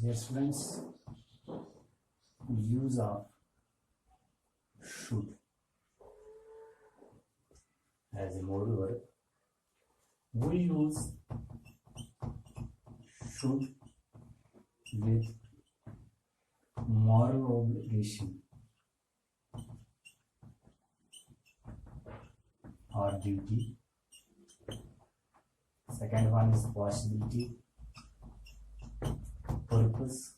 Dear students, use of should as a modal verb. We use should with moral obligation or duty. Second one is possibility, purpose,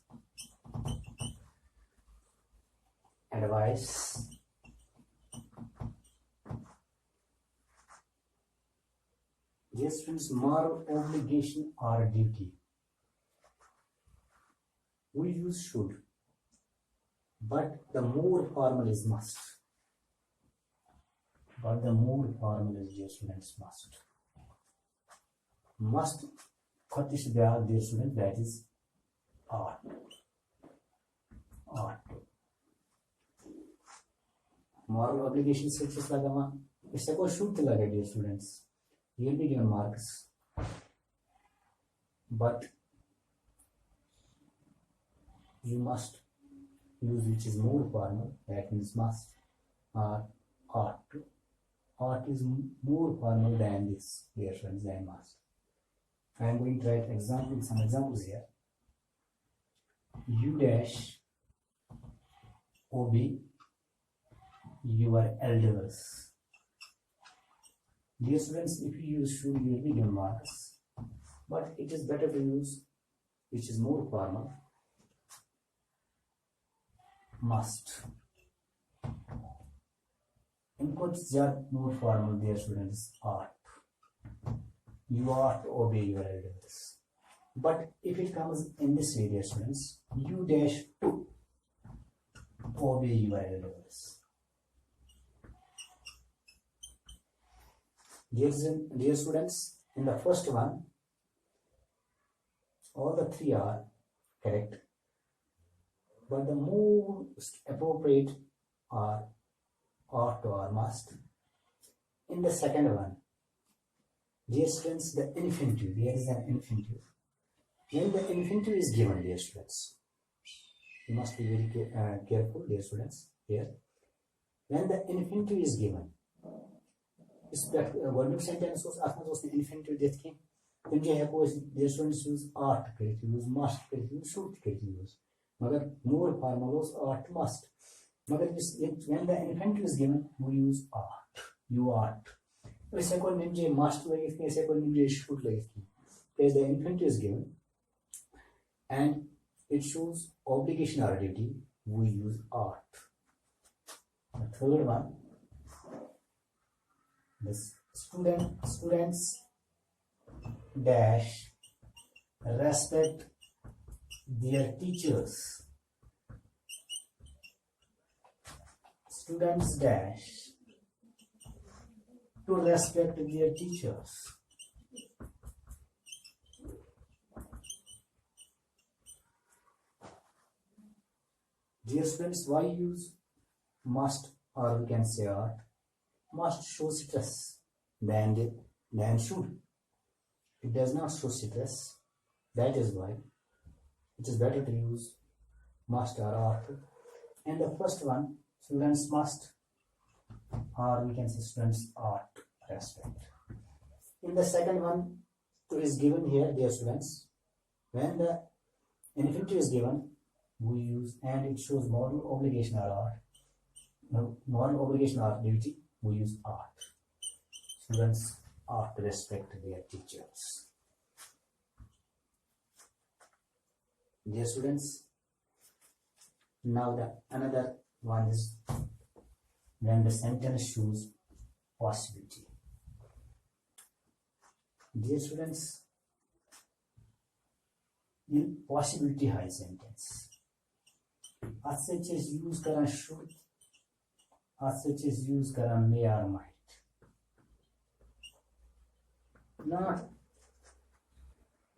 advice, dear students, moral obligation or duty. We use should, but the more formal is must. But the more formal is, dear students, must. Must, dear students, that is ought. Ought. Moral obligation such as lagama. It's a should laga, dear students. You will be given marks. But you must use which is more formal, that means must or ought to. Ought is more formal than this, dear friends, than must. I am going to write some examples here. You dash obey your elders. Dear students, if you use should, you will be given marks. But it is better to use which is more formal, must. Input are more formal, dear students, ought. You ought to obey your elders. But if it comes in this way, dear students, you dash to obey your elders. Dear students, in the first one, all the three are correct. But the most appropriate are ought to or must. In the second one, dear students, the infinitive, there is an infinitive. When the infinitive is given, dear students, you must be very careful, dear students, here. When the infinitive is given, word sentence was the infinitive death king. Then you have dear students use ought to use, must use, should use. Magar more formulas ought, must. Magar when the infinitive is given, we use ought. You ought. Second name must like it, second name should like it. Because the infinitive is given and it shows obligation or duty, we use ought. The third one, this students dash respect their teachers. Students dash to respect their teachers. Dear students, why use must or we can say ought? Must show stress than should. It does not show stress. That is why it is better to use must or ought. And the first one, students must, or we can say students ought respect. In the second one, is given here, dear students, when the infinitive is given, we use and it shows moral obligation or ought. No, moral obligation or duty, we use ought. Students ought to respect their teachers. Dear students, now another one is when the sentence shows possibility. Dear students, in possibility high sentence, as such as use karan should, as such as use karan may or might. Not,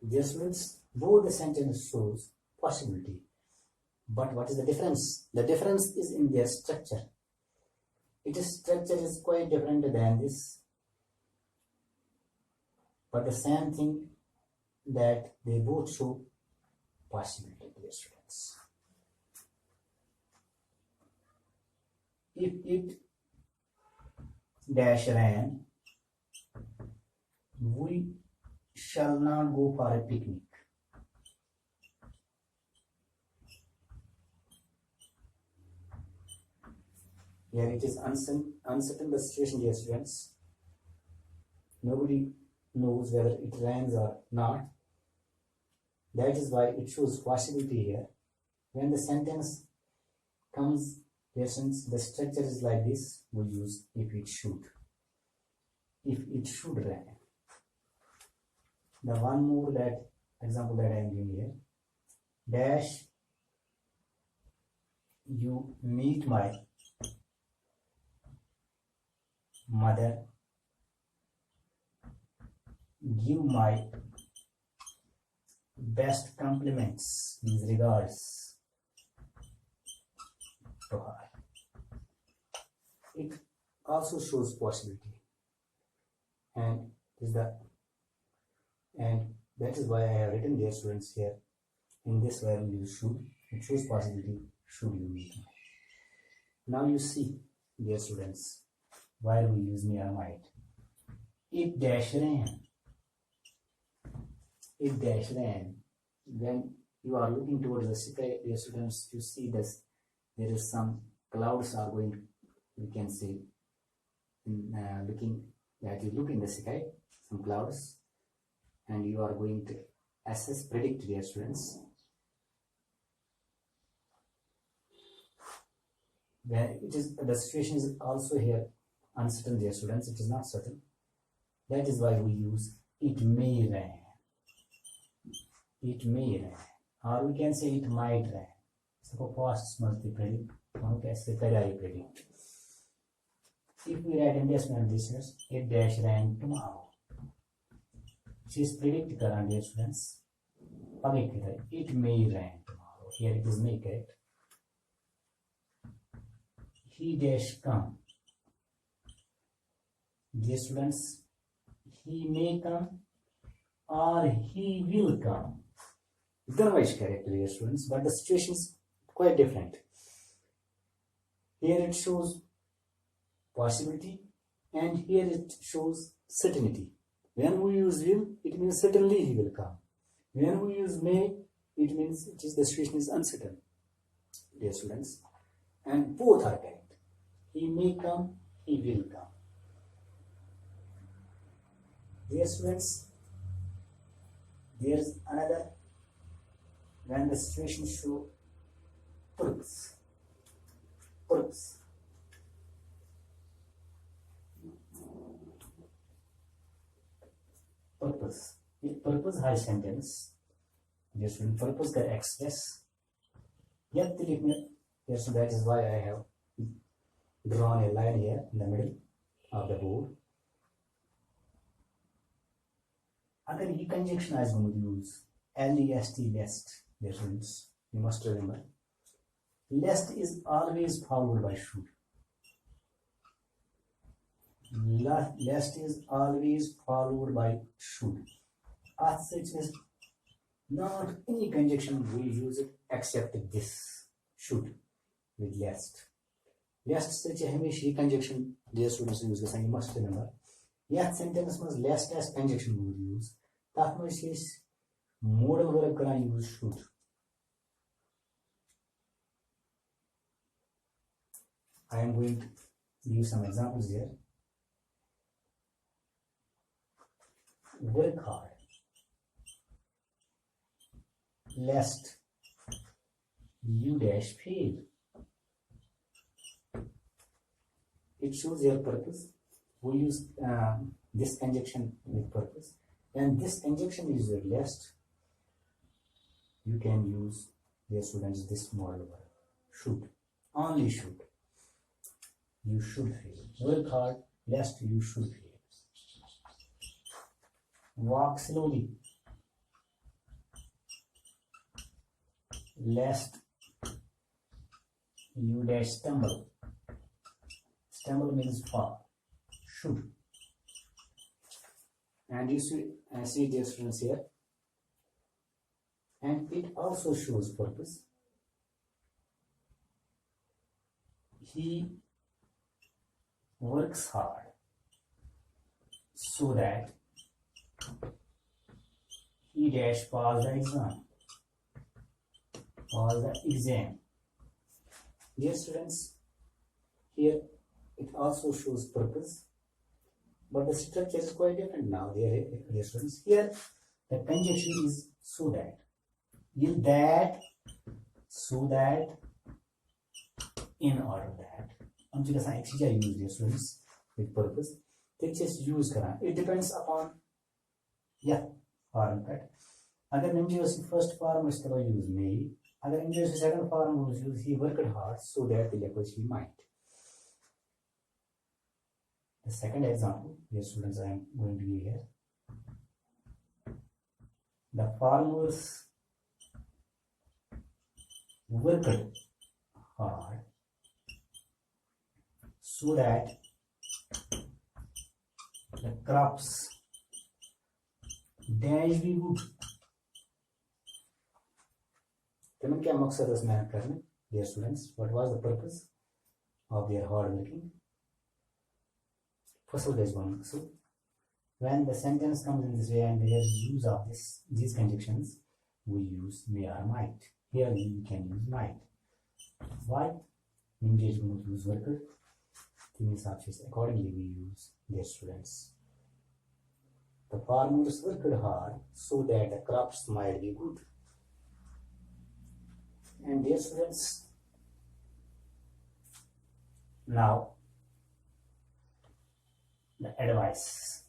dear students, both the sentence shows possibility. But what is the difference? The difference is in their structure. Its structure is quite different than this. But the same thing that they both show possibility, dear students. If it dash ran, we shall not go for a picnic. Here it is uncertain the situation, dear students. Nobody knows whether it rains or not. That is why it shows possibility here. When the sentence comes, dear students, the structure is like this. We use if it should. If it should rain. The one more that example that I am giving here. Dash, you meet my mother, give my best compliments with regards to her. It also shows possibility, and that is why I have written, dear students, here in this where we use should. It shows possibility. Should you meet me? Now you see, dear students, why we use me or might. It dash ran. It dash ran. When you are looking towards the sky, dear students, you see this. There is some clouds are going. We can see, looking that you look in the sky, some clouds, and you are going to assess, predict, dear students. When it is the situation is also here uncertain, dear students. It is not certain. That is why we use it may rain. It may rain, or we can say it might rain. So past must be predict. Okay, so predict. If we write in this manner, listeners, it dash rain tomorrow. She is predict current, dear students. It may rain tomorrow. Here it is may, correct. He dash come. Dear students, he may come or he will come. Otherwise correct, dear students, but the situation is quite different. Here it shows possibility, and here it shows certainty. When we use will, it means certainly he will come. When we use may, it means the situation is uncertain, dear students, and both are correct. He may come, he will come. Dear students, there is another when the situation show purpose. Purpose. Purpose. If purpose है sentence, dear student, purpose का express. Yet so that is why I have drawn a line here in the middle of the board. Agar ये conjunction is going to use lest, lest, dear students, you must remember. Lest is always followed by should. Lest is always followed by should. As such is not any conjunction we use it except this should with lest. Lest such a hamish conjunction, dear students, use this, and you must remember. Yes, sentence must lest as conjunction we would use. That much is modal verb can use should. I am going to give some examples here. Work hard, lest you dash fail. It shows your purpose. We use this conjunction with purpose. And this conjunction is your lest. You can use, dear students, this modal verb. Should. Only should. You should fail. Work hard, lest you should fail. Walk slowly, lest you dash stumble. Stumble means fall. Should. And you see dear students here. and it also shows purpose. He works hard so that he dash pass the exam. Pass the exam. Dear students, here it also shows purpose, but the structure is quite different now. Dear students, here the conjunction is so that. In that, so that, in order that. हम जो कैसा exchange use dear students with purpose. तो just use करना. It depends upon form that. अगर MJOC first form is करो use may. अगर MJOC second form was use he worked hard so that the leprosy might. The second example, dear students, I am going to give here. The farmers worked hard so that the crops dash be good. तमन क्या मकसद इस मेहनत करने dear students? What was the purpose of their hard working? First of all, so when the sentence comes in this way and there is use of these conjunctions, we use may or might. Here we can use might. Why? Immediately we use worker. Accordingly we use their students. The farmers worked hard so that the crops might be good. And dear students, now the advice.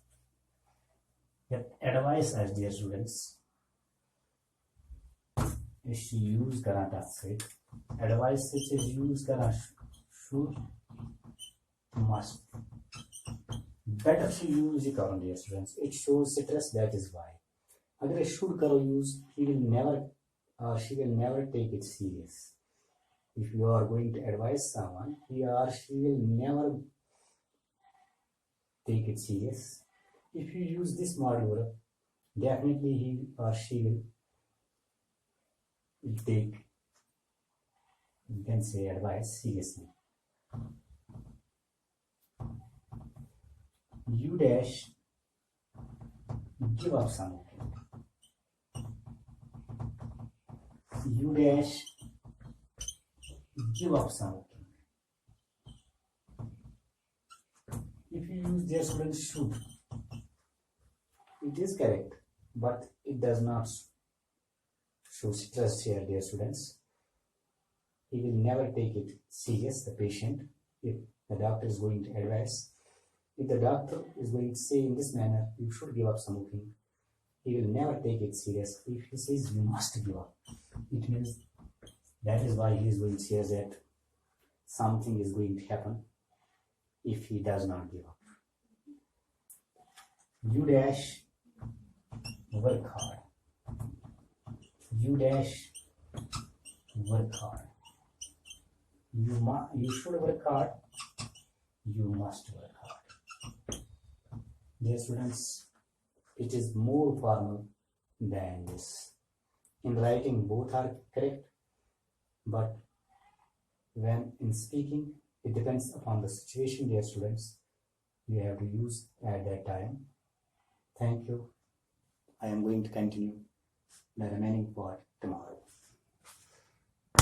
The advice as dear students is use करना that's it. Advice which is use करना should, must. Better to use it on dear students. It shows stress, that is why. अगर should करो use, he will never or she will never take it serious. If you are going to advise someone, he or she will never take it serious. If you use this modal verb, definitely he or she will take, you can say, advice seriously. You dash give up something. You dash give up something. If you use dear students should, it is correct, but it does not show stress here, dear students. He will never take it serious, the patient, if the doctor is going to advise. If the doctor is going to say in this manner, you should give up smoking, he will never take it serious. If he says you must give up, it means that is why he is going to say that something is going to happen if he does not give up. You dash work hard. You dash work hard. You should work hard. You must work hard. Dear students, it is more formal than this. In writing, both are correct, but when in speaking, it depends upon the situation, dear students. You have to use at that time. Thank you. I am going to continue the remaining part tomorrow.